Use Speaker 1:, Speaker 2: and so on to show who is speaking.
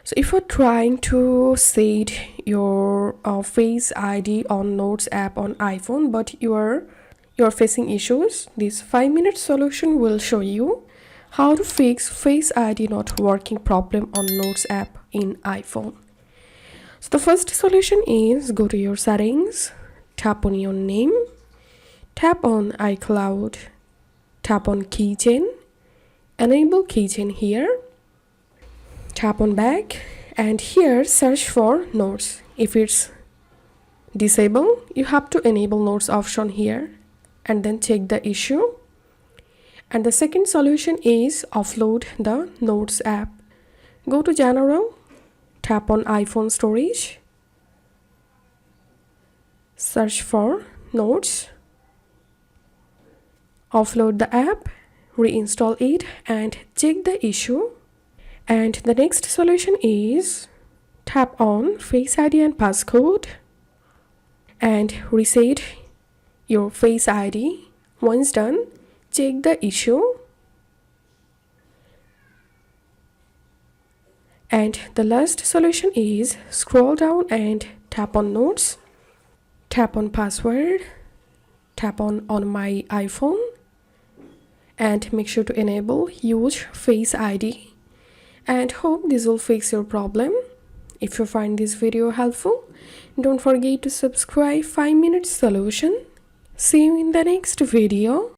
Speaker 1: So if you're trying to set your Face ID on Notes app on iPhone, but you're facing issues, this 5-minute solution will show you how to fix Face ID not working problem on Notes app in iPhone. So the first solution is go to your settings, tap on your name, tap on iCloud, tap on Keychain, enable Keychain here, tap on back, and here search for Notes. If it's disabled, you have to enable Notes option here and then check the issue. And the second solution is offload the Notes app. Go to General, tap on iPhone storage, search for Notes, offload the app, reinstall it, and check the issue. And the next solution is tap on Face ID and passcode and reset your Face ID. Once done, check the issue. And the last solution is scroll down and tap on Notes, tap on password, tap on my iPhone, and make sure to enable use Face ID. And hope this will fix your problem. If you find this video helpful, don't forget to subscribe 5-minute solution. See you in the next video.